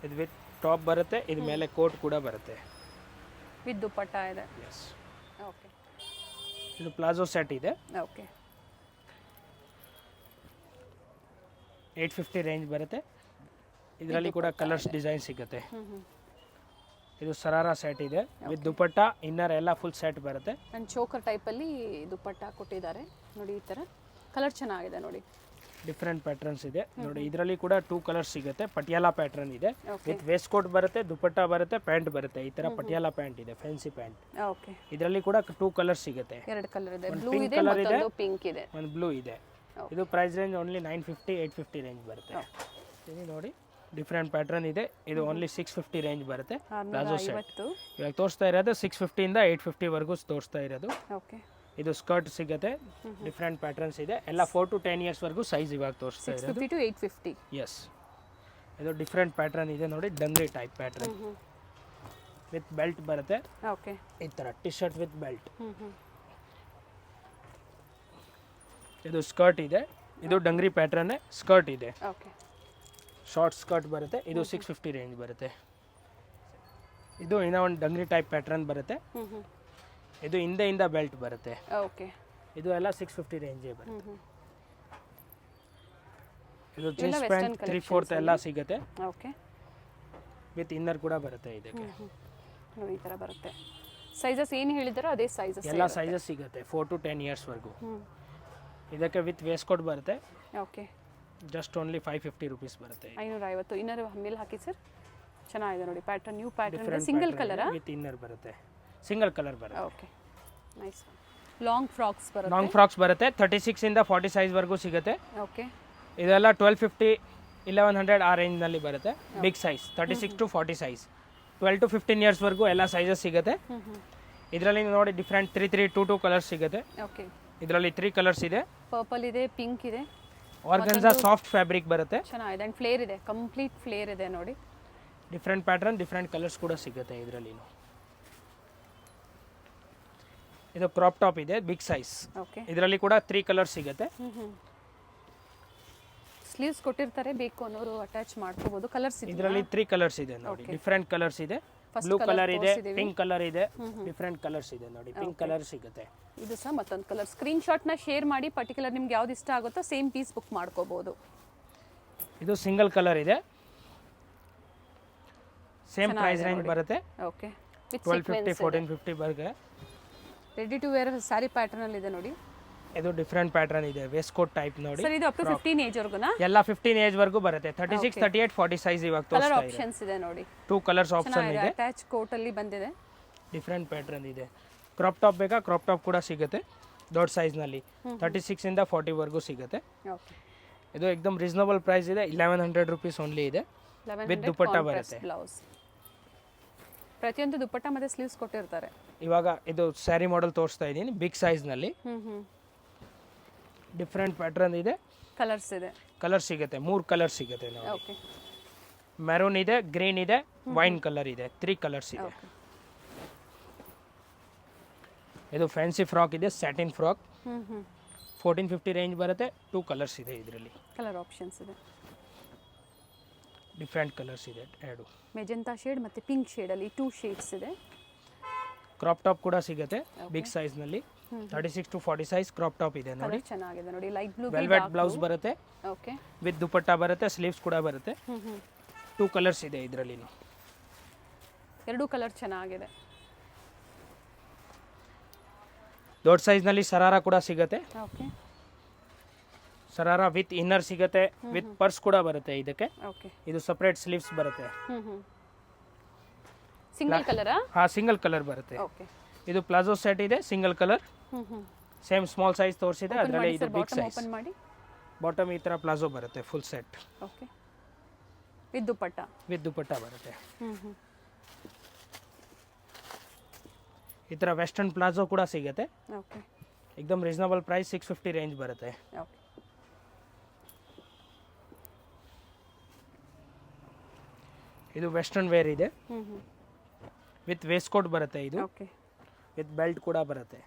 Speaker 2: ಇದು ವಿತ್ ಟಾಪ್ ಬರುತ್ತೆ, ಇದು ಮೇಲೆ ಕೋಟ್ ಕೂಡ ಬರುತ್ತೆ.
Speaker 1: ವಿತ್ ದುಪಟ್ಟಾ ಇದೆ.
Speaker 2: ಎಸ್,
Speaker 1: ಓಕೆ,
Speaker 2: ಇದು ಪ್ಲಾಜೋ ಸೆಟ್ ಇದೆ.
Speaker 1: ಓಕೆ,
Speaker 2: 850 ರೇಂಜ್ ಬರುತ್ತೆ. ಇದರಲ್ಲಿ ಕೂಡ ಕಲರ್ಸ್ ಡಿಸೈನ್ ಸಿಗುತ್ತೆ. ಇದು ಶರಾರಾ ಸೆಟ್ ಇದೆ ವಿತ್ ದುಪಟ್ಟಾ, ಇನ್ನರ್ ಎಲ್ಲ ಫುಲ್ ಸೆಟ್ ಬರುತ್ತೆ.
Speaker 1: ಅಂಡ್ ಚೋಕರ್ ಟೈಪ್ ಅಲ್ಲಿ ದುಪಟ್ಟಾ ಕೊಟ್ಟಿದ್ದಾರೆ ನೋಡಿ. ಈ ತರ ಕಲರ್ ಚೆನ್ನಾಗಿದೆ ನೋಡಿ.
Speaker 2: ಡಿಫ್ರೆಂಟ್ ಪ್ಯಾಟರ್ನ್ಸ್ ಇದೆ ನೋಡಿ. ಇದರಲ್ಲಿ ಕೂಡ 2 ಕಲರ್ಸ್ ಸಿಗುತ್ತೆ. ಪಟಿಯಾಲಾ ಪ್ಯಾಟರ್ನ್ ಇದೆ ವಿತ್ ವೇಸ್ಟ್ ಕೋಟ್ ಬರುತ್ತೆ, ದುಪಟ್ಟಾ ಬರುತ್ತೆ, ಪ್ಯಾಂಟ್ ಬರುತ್ತೆ. ಈ ತರ ಪಟಿಯಾಲಾ ಪ್ಯಾಂಟ್ ಇದೆ, ಫ್ಯಾನ್ಸಿ ಪ್ಯಾಂಟ್.
Speaker 1: ಓಕೆ,
Speaker 2: ಇದರಲ್ಲಿ ಕೂಡ 2 ಕಲರ್ಸ್ ಸಿಗುತ್ತೆ.
Speaker 1: 2 ಕಲರ್ ಇದೆ, ಬ್ಲೂ
Speaker 2: pink
Speaker 1: ಇದೆ
Speaker 2: colour
Speaker 1: ಮತ್ತೊಂದು ಪಿಂಕ್ ಇದೆ.
Speaker 2: ಒಂದು ಬ್ಲೂ ಇದೆ. ಇದು ಪ್ರೈಸ್ ರೇಂಜ್ ಓನ್ಲಿ 950 850 ರೇಂಜ್ ಬರುತ್ತೆ. ಇದು ನೋಡಿ ಡಿಫ್ರೆಂಟ್ ಪ್ಯಾಟರ್ನ್ ಇದೆ. ಇದು ಓನ್ಲಿ 650 ರೇಂಜ್ ಬರುತ್ತೆ. ಪ್ಲಾಜೋ ಸೆಟ್ ಇವಾಗ ತೋರಿಸ್ತಾ ಇರೋದು 650 ಇಂದ 850 ವರೆಗೂ ತೋರಿಸ್ತಾ ಇರೋದು.
Speaker 1: ಓಕೆ,
Speaker 2: ಇದು ಸ್ಕರ್ಟ್ ಸಿಗುತ್ತೆ, ಡಿಫ್ರೆಂಟ್ ಪ್ಯಾಟರ್ನ್ಸ್ ಇದೆ. ಎಲ್ಲ 4 to 10 ಇಯರ್ಸ್ ವರೆಗೂ ಸೈಜ್ ಇವಾಗ ತೋರಿಸ್ತಾ ಇರೋದು.
Speaker 1: 650 to 850.
Speaker 2: ಎಸ್, ಇದು ಡಿಫ್ರೆಂಟ್ ಪ್ಯಾಟರ್ನ್ ಇದೆ ನೋಡಿ, dungaree type pattern with belt ಬರುತ್ತೆ.
Speaker 1: ಓಕೆ,
Speaker 2: ಈ ಥರ ಟಿ ಶರ್ಟ್ ವಿತ್ ಬೆಲ್ಟ್. ಇದು ಸ್ಕರ್ಟ್ ಇದೆ. ಇದು ಡಂಗ್ರಿ ಪ್ಯಾಟರ್ನ್ ಸ್ಕರ್ಟ್ ಇದೆ.
Speaker 1: ಓಕೆ,
Speaker 2: ಶಾರ್ಟ್ ಸ್ಕರ್ಟ್ ಬರುತ್ತೆ. ಇದು 650 ರೇಂಜ್ ಬರುತ್ತೆ. ಇದು ಇನ್ನೂ ಒಂದು ಡಂಗ್ರಿ ಟೈಪ್ ಪ್ಯಾಟರ್ನ್ ಬರುತ್ತೆ. ಇದು ಹಿಂದೆಯಿಂದ ಬೆಲ್ಟ್ ಬರುತ್ತೆ.
Speaker 1: ಓಕೆ,
Speaker 2: ಇದು ಎಲ್ಲ 650 ರೇಂಜೇ ಬರುತ್ತೆ. ಇದು ಜೀನ್ಸ್ ಪ್ಯಾಂಟ್ 3/4 ಎಲ್ಲ ಸಿಗುತ್ತೆ
Speaker 3: ಓಕೆ
Speaker 2: ವಿತ್ ಇನ್ನರ್ ಕೂಡ ಬರುತ್ತೆ ಇದಕ್ಕೆ.
Speaker 3: ನೋಡಿ ಈ ಥರ ಬರುತ್ತೆ. ಸೈಜಸ್ ಏನು ಹೇಳಿದಾರೋ ಅದೇ ಸೈಜಸ್
Speaker 2: ಎಲ್ಲ ಸೈಜಸ್ ಸಿಗುತ್ತೆ 4 to 10 ಇಯರ್ಸ್ ವರೆಗೂ. ಇದಕ್ಕೆ ವಿತ್ ವೇಸ್ಟ್ ಕೋಟ್ ಬರುತ್ತೆ.
Speaker 3: ಓಕೆ
Speaker 2: ಜಸ್ಟ್ ಓನ್ಲಿ 550 ರುಪೀಸ್ ಬರುತ್ತೆ.
Speaker 3: 550 ಇನ್ನರ್ ಮೇಲೆ ಹಾಕಿ ಸರ್. ಚೆನ್ನಾಗಿದೆ ನೋಡಿ ಪ್ಯಾಟರ್ನ್, ನ್ಯೂ ಪ್ಯಾಟರ್ನ್. ಸಿಂಗಲ್ ಕಲರಾ?
Speaker 2: ವಿತ್ ಇನ್ನರ್ ಬರುತ್ತೆ, ಸಿಂಗಲ್ ಕಲರ್ ಬರುತ್ತೆ.
Speaker 3: Okay nice. ಲಾಂಗ್ ಫ್ರಾಕ್ಸ್ ಬರುತ್ತೆ.
Speaker 2: ಲಾಂಗ್ ಫ್ರಾಕ್ಸ್ ಬರುತ್ತೆ 36 ಇಂದ 40 ಸೈಜ್ ವರೆಗೂ ಸಿಗುತ್ತೆ.
Speaker 3: ಓಕೆ
Speaker 2: ಇದೆಲ್ಲ 1250 1100 ಆ ರೇಂಜ್ ನಲ್ಲಿ ಬರುತ್ತೆ. Big size 36 to 40 size 12 to 15 years ವರೆಗೂ ಎಲ್ಲ ಸೈಜಸ್ ಸಿಗುತ್ತೆ. ಇದರಲ್ಲಿ ನೋಡಿ ಡಿಫ್ರೆಂಟ್ 2 ಕಲರ್ಸ್ ಸಿಗುತ್ತೆ.
Speaker 3: ಓಕೆ
Speaker 2: ಇದರಲ್ಲಿ 3 ಕಲರ್ಸ್ ಇದೆ.
Speaker 3: ಪರ್ಪಲ್ ಇದೆ, ಪಿಂಕ್ ಇದೆ,
Speaker 2: ಆರ್ಗನ್ಜಾ ಸಾಫ್ಟ್ ಫ್ಯಾಬ್ರಿಕ್ ಬರುತ್ತೆ.
Speaker 3: ಚೆನ್ನಾಗಿದೆ ಅಂಡ್ ಫ್ಲೇರ್ ಇದೆ, ಕಂಪ್ಲೀಟ್ ಫ್ಲೇರ್ ಇದೆ ನೋಡಿ.
Speaker 2: ಡಿಫ್ರೆಂಟ್ ಪ್ಯಾಟರ್ನ್ ಡಿಫ್ರೆಂಟ್ ಕಲರ್ಸ್ ಕೂಡ ಸಿಗುತ್ತೆ ಇದರಲ್ಲಿ. ಇದು ಕ್ರಾಪ್ ಟಾಪ್ ಇದೆ ಬಿಗ್ ಸೈಜ್.
Speaker 3: ಓಕೆ
Speaker 2: ಇದರಲ್ಲಿ ಕೂಡ 3 ಕಲರ್ಸ್ ಸಿಗುತ್ತೆ.
Speaker 3: ಸ್ಲೀವ್ಸ್ ಕೊಟ್ಟಿರ್ತಾರೆ, ಬೇಕು ಅನ್ನೋರು ಅಟ್ಯಾಚ್ ಮಾಡ್ಕೋಬಹುದು. ಕಲರ್ಸ್ ಇದೆ
Speaker 2: ಇದರಲ್ಲಿ 3 ಕಲರ್ಸ್ ಇದೆ ನೋಡಿ. ಡಿಫ್ರೆಂಟ್ ಕಲರ್ಸ್ ಇದೆ. ಬ್ಲೂ ಕಲರ್ ಇದೆ, ಪಿಂಕ್ ಕಲರ್ ಇದೆ, ಡಿಫ್ರೆಂಟ್ ಕಲರ್ಸ್ ಇದೆ ನೋಡಿ. ಪಿಂಕ್ ಕಲರ್ ಸಿಗುತ್ತೆ.
Speaker 3: ಇದು ಸಹ ಮತ್ತೊಂದು ಕಲರ್. ಸ್ಕ್ರೀನ್ ಶಾಟ್ ನ ಶೇರ್ ಮಾಡಿ, ಪರ್ಟಿಕ್ಯುಲರ್ ನಿಮ್ಗೆ ಯಾವ್ದು ಇಷ್ಟ ಆಗುತ್ತೋ ಸೇಮ್ ಪೀಸ್ ಬುಕ್ ಮಾಡ್ಕೋಬಹುದು.
Speaker 2: ಇದು ಸಿಂಗಲ್ ಕಲರ್ ಇದೆ, ಸೇಮ್ ಪ್ರೈಸ್ ರೇಂಜ್ ಬರುತ್ತೆ.
Speaker 3: ಓಕೆ ವಿತ್
Speaker 2: 1250 1450 ಬರ್ಗೆ.
Speaker 3: Ready to wear sari pattern ಅಲ್ಲಿ ಇದೆ ನೋಡಿ.
Speaker 2: ಇದು ಡಿಫ್ರೆಂಟ್ ಪ್ಯಾಟರ್ನ್ ಇದೆ, ವೇಸ್ಟ್ ಕೋಟ್ ಟೈಪ್ ನೋಡಿ.
Speaker 3: ಸರ್ ಇದು ಅಪ್ ಟು 15 ಏಜ್ ವರ್ಗುನಾ?
Speaker 2: ಎಲ್ಲ 15 ಏಜ್ ವರೆಗೂ ಬರುತ್ತೆ. 36 38 40 ಸೈಜ್ ಇವಾಗ
Speaker 3: ಕಲರ್
Speaker 2: ತೋರಿಸ್ತಾ ಇದೆ.
Speaker 3: ಆಪ್ಷನ್ಸ್ ಇದೆ ನೋಡಿ.
Speaker 2: 2 ಕಲರ್ಸ್ ಆಪ್ಷನ್ ಇದೆ.
Speaker 3: ಅಟ್ಯಾಚ್ ಕೋಟ್ ಅಲ್ಲಿ ಬಂದಿದೆ.
Speaker 2: ಡಿಫ್ರೆಂಟ್ ಪ್ಯಾಟರ್ನ್ ಇದೆ. ಕ್ರಾಪ್ ಟಾಪ್ ಬೇಕಾ ಕ್ರಾಪ್ ಟಾಪ್ ಕೂಡ ಸಿಗುತ್ತೆ ದೊಡ್ಡ ಸೈಜ್ ನಲ್ಲಿ. 36 ಇಂದ 40 ವರೆಗೂ ಸಿಗುತ್ತೆ.
Speaker 3: ಓಕೆ
Speaker 2: ಇದು एकदम ರೀಸನಬಲ್ ಪ್ರೈಸ್ ಇದೆ. 1100 ರುಪೀಸ್ ಓನ್ಲಿ ಇದೆ. ವಿತ್ ದುಪಟ್ಟ ಬರುತ್ತೆ.
Speaker 3: ಬ್ಲೌಸ್ ಪ್ರತಿಯೊಂದು ದುಪಟ್ಟ ಮತ್ತೆ ಸ್ಲೀವ್ಸ್ ಕೊಟ್ಟಿರ್ತಾರೆ.
Speaker 2: ಇವಾಗ ಇದು ಸ್ಯಾರಿ ಮಾಡೆಲ್ ತೋರಿಸ್ತಾ ಇದ್ದೀನಿ ಬಿಗ್ ಸೈಜ್ ನಲ್ಲಿ. ಡಿಫ್ರೆಂಟ್ ಪ್ಯಾಟರ್ನ್ ಇದೆ,
Speaker 3: ಕಲರ್ಸ್ ಇದೆ,
Speaker 2: ಕಲರ್ ಸಿಗುತ್ತೆ. 3 ಕಲರ್ ಸಿಗುತ್ತೆ ನೋಡಿ.
Speaker 3: ಓಕೆ
Speaker 2: ಮೆರೂನ್ ಇದೆ, ಗ್ರೀನ್ ಇದೆ, ವೈನ್ ಕಲರ್ ಇದೆ. 3 ಕಲರ್ಸ್ ಇದೆ. ಇದು ಫ್ಯಾನ್ಸಿ ಫ್ರಾಕ್ ಇದೆ, ಸ್ಯಾಟಿನ್ ಫ್ರಾಕ್. 1450 ರೇಂಜ್ ಬರುತ್ತೆ. 2 ಕಲರ್ಸ್ ಇದೆ ಇದರಲ್ಲಿ.
Speaker 3: ಕಲರ್ ಆಪ್ಷನ್ಸ್ ಇದೆ,
Speaker 2: ಡಿಫ್ರೆಂಟ್ ಕಲರ್ಸ್ ಇದೆ. ಎರಡು
Speaker 3: ಮೆಜೆಂಟಾ ಶೇಡ್ ಮತ್ತೆ ಪಿಂಕ್ ಶೇಡ್ ಅಲ್ಲಿ 2 ಶೇಡ್ಸ್ ಇದೆ.
Speaker 2: ಕ್ರಾಪ್ ಟಾಪ್ ಕೂಡ ಸಿಗುತ್ತೆ ಬಿಗ್ ಸೈಜ್ ನಲ್ಲಿ. 36 to 40 ಸೈಜ್ ಕ್ರಾಪ್ ಟಾಪ್ ಇದೆ ನೋಡಿ.
Speaker 3: ಕಲರ್ ಚೆನ್ನಾಗಿದೆ ನೋಡಿ. ಲೈಟ್ ಬ್ಲೂ
Speaker 2: ವೆಲ್ವೆಟ್ ಬ್ಲೌಸ್ ಬರುತ್ತೆ.
Speaker 3: ಓಕೆ
Speaker 2: ವಿತ್ ದುಪಟ್ಟ ಬರುತ್ತೆ, ಸ್ಲೀವ್ಸ್ ಕೂಡ ಬರುತ್ತೆ. 2 ಕಲರ್ಸ್ ಇದೆ ಇದರಲ್ಲಿ.
Speaker 3: ಎರಡು ಕಲರ್ ಚೆನ್ನಾಗಿದೆ.
Speaker 2: ದೊಡ್ಡ ಸೈಜ್ ನಲ್ಲಿ ಸರಾರ ಕೂಡ ಸಿಗುತ್ತೆ.
Speaker 3: ಓಕೆ
Speaker 2: ಸರಾರ ವಿತ್ ಇನ್ನರ್ ಸಿಗುತ್ತೆ, ವಿತ್ ಪರ್ಸ್ ಕೂಡ ಬರುತ್ತೆ ಇದಕ್ಕೆ.
Speaker 3: ಓಕೆ
Speaker 2: ಇದು ಸಪರೇಟ್ ಸ್ಲೀವ್ಸ್ ಬರುತ್ತೆ.
Speaker 3: ಸಿಂಗಲ್ ಕಲರಾ?
Speaker 2: ಹಾ ಸಿಂಗಲ್ ಕಲರ್ ಬರುತ್ತೆ.
Speaker 3: ಓಕೆ
Speaker 2: ಇದು ಪ್ಲಾಜೋ ಸೆಟ್ ಇದೆ, single colour. Same small size ತೋರಿಸಿದೆ, ಅದರಲ್ಲಿ ಇದು ಬಿಗ್ ಸೈಜ್.
Speaker 3: ಓಪನ್ ಮಾಡಿ.
Speaker 2: ಬಾಟಮ್ ಈ ತರ ಪ್ಲಾಜೋ ಬರುತ್ತೆ full set.
Speaker 3: Okay with dupatta.
Speaker 2: With dupatta ಬರುತ್ತೆ. ಈ ತರ ವೆಸ್ಟರ್ನ್ ಪ್ಲಾಜೋ ಕೂಡ ಸಿಗುತ್ತೆ.
Speaker 3: ಓಕೆ
Speaker 2: एकदम ರೀಸನಬಲ್ ಪ್ರೈಸ್ 650 ರೇಂಜ್ ಬರುತ್ತೆ.
Speaker 3: ಓಕೆ
Speaker 2: ಇದು ವೆಸ್ಟರ್ನ್ ವೇರ್ ಇದೆ, ವಿತ್ ವೇಸ್ಟ್ ಕೋಟ್ ಬರುತ್ತೆ. ಇದು
Speaker 3: ಓಕೆ
Speaker 2: ವಿತ್ ಬೆಲ್ಟ್ ಕೂಡ ಬರುತ್ತೆ.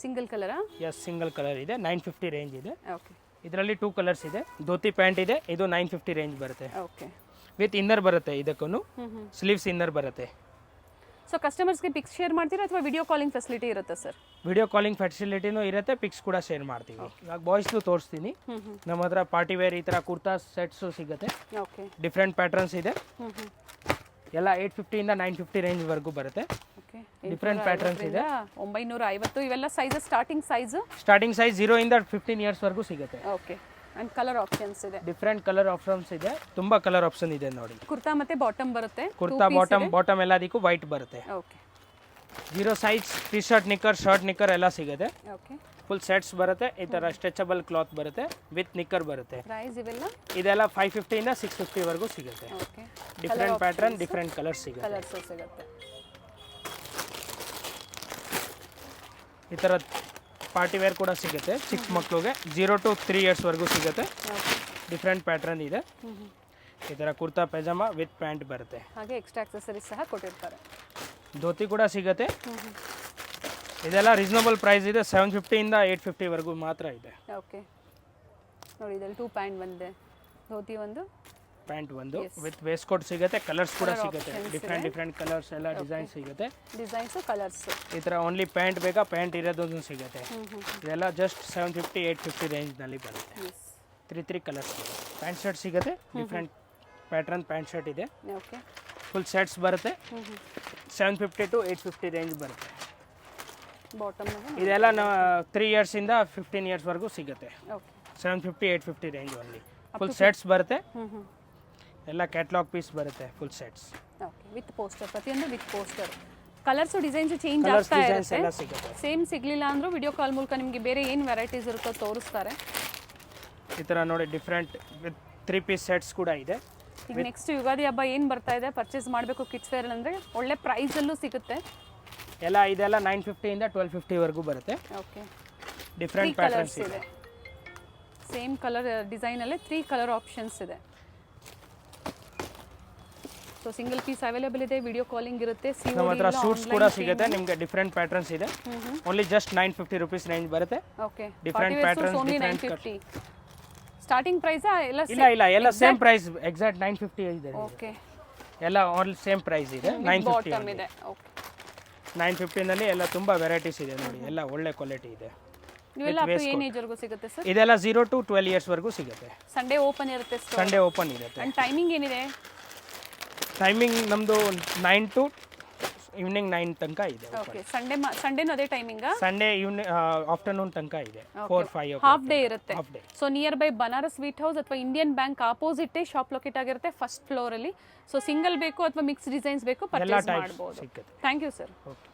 Speaker 3: ಸಿಂಗಲ್ ಕಲರಾ?
Speaker 2: ಎಸ್ ಸಿಂಗಲ್ ಕಲರ್ ಇದೆ. 950 ರೇಂಜ್ ಇದೆ.
Speaker 3: ಓಕೆ
Speaker 2: ಇದರಲ್ಲಿ 2 ಕಲರ್ಸ್ ಇದೆ. ಧೋತಿ ಪ್ಯಾಂಟ್ ಇದೆ, ಇದು 950 ರೇಂಜ್ ಬರುತ್ತೆ.
Speaker 3: ಓಕೆ
Speaker 2: ವಿತ್ ಇನ್ನರ್ ಬರುತ್ತೆ. ಇದಕ್ಕೂ ಸ್ಲೀವ್ಸ್ ಇನ್ನರ್ ಬರುತ್ತೆ.
Speaker 3: ಸೊ ಕಸ್ಟಮರ್ಸ್ಗೆ ಪಿಕ್ಸ್ ಶೇರ್ ಮಾಡ್ತೀರಾ ಅಥವಾ ವಿಡಿಯೋ ಕಾಲಿಂಗ್ ಫೆಸಿಲಿಟಿ ಇರುತ್ತಾ ಸರ್?
Speaker 2: ವಿಡಿಯೋ ಕಾಲಿಂಗ್ ಫೆಸಿಲಿಟಿನೂ ಇರುತ್ತೆ, ಪಿಕ್ಸ್ ಕೂಡ ಶೇರ್ ಮಾಡ್ತೀವಿ. ಇವಾಗ ಬಾಯ್ಸ್ದು ತೋರಿಸ್ತೀನಿ. ನಮ್ಮ ಹತ್ರ ಪಾರ್ಟಿ ವೇರ್ ಈ ಥರ ಕುರ್ತಾ ಸೆಟ್ಸು ಸಿಗುತ್ತೆ.
Speaker 3: ಓಕೆ
Speaker 2: ಡಿಫ್ರೆಂಟ್ ಪ್ಯಾಟರ್ನ್ಸ್ ಇದೆ. ಎಲ್ಲ 850 ಇಂದ 950 ರೇಂಜ್ ವರೆಗೂ ಬರುತ್ತೆ.
Speaker 3: ಓಕೆ
Speaker 2: ಡಿಫ್ರೆಂಟ್ ಪ್ಯಾಟರ್ನ್ಸ್ ಇದೆ.
Speaker 3: 950 ಇವೆಲ್ಲ ಸೈಜಸ್. ಸ್ಟಾರ್ಟಿಂಗ್ ಸೈಜ್
Speaker 2: ಸ್ಟಾರ್ಟಿಂಗ್ 0 ಇಂದ 15 ಇಯರ್ಸ್ ವರೆಗೂ ಸಿಗುತ್ತೆ.
Speaker 3: ಓಕೆ ಅಂಡ್ ಕಲರ್ ಆಪ್ಷನ್ಸ್ ಇದೆ.
Speaker 2: ಡಿಫ್ರೆಂಟ್ ಕಲರ್ ಆಪ್ಷನ್ಸ್ ಇದೆ, ತುಂಬಾ ಕಲರ್ ಆಪ್ಷನ್ ಇದೆ ನೋಡಿ.
Speaker 3: ಕುರ್ತಾ ಮತ್ತೆ ಬಾಟಮ್ ಬರುತ್ತೆ.
Speaker 2: ಕುರ್ತಾ ಬಾಟಮ್ ಎಲ್ಲದಕ್ಕೂ ವೈಟ್ ಬರುತ್ತೆ.
Speaker 3: Okay
Speaker 2: 0 size T shirt knicker, shirt knicker ಎಲ್ಲ ಸಿಗುತ್ತೆ.
Speaker 3: ಓಕೆ
Speaker 2: ಫುಲ್ ಸೆಟ್ಸ್ ಬರುತ್ತೆ. ಈ ತರ ಸ್ಟ್ರೆಚಬಲ್ ಕ್ಲಾತ್ ಬರುತ್ತೆ, ವಿತ್ ನಿಕ್ಕರ್ ಬರುತ್ತೆ.
Speaker 3: ಪ್ರೈಸ್ ಇವೆಲ್ಲ
Speaker 2: ಇದೆಲ್ಲ 550 ಇಂದ 650 ವರೆಗೂ ಸಿಗುತ್ತೆ.
Speaker 3: Okay
Speaker 2: different pattern, different colours ಸಿಗುತ್ತೆ.
Speaker 3: ಕಲರ್ಸ್ ಸಿಗುತ್ತೆ.
Speaker 2: ಈ ಥರ ಪಾರ್ಟಿ ವೇರ್ ಕೂಡ ಸಿಗುತ್ತೆ ಚಿಕ್ಕ ಮಕ್ಕಳಿಗೆ. 0 to 3 ಇಯರ್ಸ್ ವರೆಗೂ ಸಿಗುತ್ತೆ. ಡಿಫ್ರೆಂಟ್ ಪ್ಯಾಟರ್ನ್ ಇದೆ. ಈ ಥರ ಕುರ್ತಾ ಪೈಜಾಮಾ ವಿತ್ ಪ್ಯಾಂಟ್ ಬರುತ್ತೆ.
Speaker 3: ಹಾಗೆ ಎಕ್ಸ್ಟ್ರಾ ಆಕ್ಸೆಸರೀಸ್ ಸಹ ಕೊಟ್ಟಿರ್ತಾರೆ.
Speaker 2: ಧೋತಿ ಕೂಡ ಸಿಗುತ್ತೆ. ಇದೆಲ್ಲ ರೀಸನಬಲ್ ಪ್ರೈಸ್ ಇದೆ. 750 ಇಂದ 850 ವರೆಗೂ ಮಾತ್ರ ಇದೆ.
Speaker 3: ಓಕೆ ನೋಡಿ ಇದರಲ್ಲಿ 2 ಪ್ಯಾಂಟ್ ಬಂದಿದೆ, ಧೋತಿ ಒಂದು,
Speaker 2: ಪ್ಯಾಂಟ್ ಒಂದು, ವಿತ್ ವೇಸ್ಟ್ ಕೋಟ್ ಸಿಗುತ್ತೆ. ಕಲರ್ಸ್ ಕೂಡ ಸಿಗುತ್ತೆ, ಡಿಫ್ರೆಂಟ್ ಕಲರ್ಸ್ ಎಲ್ಲ ಡಿಸೈನ್ ಸಿಗುತ್ತೆ.
Speaker 3: Designs colours.
Speaker 2: ಈ ಥರ ಓನ್ಲಿ ಪ್ಯಾಂಟ್ ಬೇಕಾ ಪ್ಯಾಂಟ್ ಇರೋದು ಸಿಗುತ್ತೆ. ಇದೆಲ್ಲ ಜಸ್ಟ್ 750 850 ರೇಂಜ್ನಲ್ಲಿ ಬರುತ್ತೆ. 3 ಕಲರ್ಸ್ ಪ್ಯಾಂಟ್ ಶರ್ಟ್ ಸಿಗುತ್ತೆ ಡಿಫ್ರೆಂಟ್ ಪ್ಯಾಟ್ರನ್ ಪ್ಯಾಂಟ್ ಶರ್ಟ್ ಇದೆ
Speaker 3: ಓಕೆ
Speaker 2: ಫುಲ್ ಸೆಟ್ಸ್ ಬರುತ್ತೆ 750 to 850 ರೇಂಜ್ ಬರುತ್ತೆ
Speaker 3: ಬಾಟಮ್
Speaker 2: ಇದೆಲ್ಲ 3 ಇಯರ್ಸಿಂದ 15 ಇಯರ್ಸ್ವರೆಗೂ ಸಿಗುತ್ತೆ
Speaker 3: okay
Speaker 2: 750 850 range only full sets ಬರುತ್ತೆ ಎಲ್ಲ ಕ್ಯಾಟ್ಲಾಗ್ ಪೀಸ್ ಬರುತ್ತೆ full sets
Speaker 3: okay with poster ಪ್ರತಿಯೊಂದು with poster colours designs change
Speaker 2: colours
Speaker 3: ಆಗ್ತಾ
Speaker 2: ಡಿಸೈನ್ಸ್
Speaker 3: ಇರುತ್ತೆ
Speaker 2: ಎಲ್ಲ ಸಿಗುತ್ತೆ
Speaker 3: ಸೇಮ್ ಸಿಗ್ಲಿಲ್ಲ ಅಂದ್ರೂ ವಿಡಿಯೋ ಕಾಲ್ ಮೂಲಕ ನಿಮಗೆ ಬೇರೆ ಏನು ವೆರೈಟೀಸ್ ಇರುತ್ತೋ ತೋರಿಸ್ತಾರೆ
Speaker 2: ಈ ಥರ ನೋಡಿ ಡಿಫ್ರೆಂಟ್ ವಿತ್ 3 ಪೀಸ್ ಸೆಟ್ಸ್ ಕೂಡ ಇದೆ
Speaker 3: ಈಗ ನೆಕ್ಸ್ಟ್ ಯುಗಾದಿ ಹಬ್ಬ ಏನು ಬರ್ತಾ ಇದೆ ಪರ್ಚೇಸ್ ಮಾಡಬೇಕು ಕಿಡ್ಸ್ ವೇರ್ ಅಂದರೆ ಒಳ್ಳೆ ಪ್ರೈಸಲ್ಲೂ ಸಿಗುತ್ತೆ
Speaker 2: ಎಲ್ಲ ಇದೆಲ್ಲ 950 ಇಂದ 1250 ವರೆಗೂ ಬರುತ್ತೆ
Speaker 3: ಓಕೆ
Speaker 2: ಡಿಫ್ರೆಂಟ್
Speaker 3: ಕಲರ್ಸ್
Speaker 2: ಪ್ಯಾಟರ್ನ್ಸ್ ಇದೆ
Speaker 3: ಇದೆ ಸೇಮ್ ಕಲರ್ ಡಿಸೈನಲ್ಲೇ 3 ಕಲರ್ ಆಪ್ಷನ್ಸ್ ಇದೆ ಸೊ ಸಿಂಗಲ್ ಪೀಸ್ ಅವೈಲೇಬಲ್ ಇದೆ ವಿಡಿಯೋ ಕಾಲಿಂಗ್ ಇರುತ್ತೆ
Speaker 2: ನಮ್ಮ ಹತ್ರ ಸೂಟ್ಸ್ ಕೂಡ ಸಿಗುತ್ತೆ ನಿಮಗೆ ಡಿಫ್ರೆಂಟ್ ಪ್ಯಾಟರ್ನ್ಸ್ ಇದೆ ಓನ್ಲಿ ಜಸ್ಟ್ 950 ರುಪೀಸ್ ರೇಂಜ್ ಬರುತ್ತೆ
Speaker 3: okay
Speaker 2: different patterns
Speaker 3: only
Speaker 2: different
Speaker 3: 950 starting price ಎಲ್ಲ
Speaker 2: ಇಲ್ಲ ಇಲ್ಲ ಎಲ್ಲ ಸೇಮ್ ಪ್ರೈಸ್ ಎಕ್ಸಾಕ್ಟ್ 950 ಇದೆ
Speaker 3: ಓಕೆ
Speaker 2: ಎಲ್ಲ ಆಲ್ ಸೇಮ್ ಪ್ರೈಸ್ ಇದೆ 950
Speaker 3: ಬಾಟಮ್ ಇದೆ ಓಕೆ
Speaker 2: 950 ನಲ್ಲಿ ಎಲ್ಲ ತುಂಬಾ ವೆರೈಟೀಸ್ ಇದೆ ನೋಡಿ ಎಲ್ಲ ಒಳ್ಳೆ ಕ್ವಾಲಿಟಿ ಇದೆ
Speaker 3: ಇವೆಲ್ಲ ಅಪ್ ಟು ಏನು ಏಜ್ ವರೆಗೂ ಸಿಗುತ್ತೆ ಸರ್
Speaker 2: ಇದೆಲ್ಲ 0 to 12 ಇಯರ್ಸ್ ವರೆಗೂ ಸಿಗುತ್ತೆ
Speaker 3: ಸಂಡೇ ಓಪನ್ ಇರುತ್ತೆ ಸ್ಟೋರ್
Speaker 2: ಸಂಡೇ ಓಪನ್ ಇರುತ್ತೆ
Speaker 3: ಅಂಡ್ ಟೈಮಿಂಗ್ ಏನಿದೆ
Speaker 2: ಟೈಮಿಂಗ್ ನಮ್ಮದು 9 to ಈವ್ನಿಂಗ್ 9 ತನಕ ಇದೆ
Speaker 3: ಓಕೆ ಸಂಡೇನೂ ಅದೇ ಟೈಮಿಂಗಾ
Speaker 2: ಸಂಡೇ ಈವ್ನಿಂಗ್ ಆಫ್ಟರ್ನೂನ್ ತನಕ ಇದೆ 4-5
Speaker 3: ಹಾಫ್ ಡೇ ಇರುತ್ತೆ
Speaker 2: half day
Speaker 3: so near by Banaras sweet house ಅಥವಾ Indian bank opposite shop locate ಆಗಿರುತ್ತೆ ಫಸ್ಟ್ ಫ್ಲೋರ್ ಅಲ್ಲಿ ಸೊ ಸಿಂಗಲ್ ಬೇಕು ಅಥವಾ ಮಿಕ್ಸ್ ಡಿಸೈನ್ಸ್ ಬೇಕು
Speaker 2: ಎಲ್ಲ
Speaker 3: ಪರ್ಚೇಸ್
Speaker 2: ಟೈಪ್ಸ್
Speaker 3: ಮಾಡಬಹುದು
Speaker 2: ಸಿಗುತ್ತೆ
Speaker 3: ಥ್ಯಾಂಕ್ ಯು ಸರ್
Speaker 2: ಓಕೆ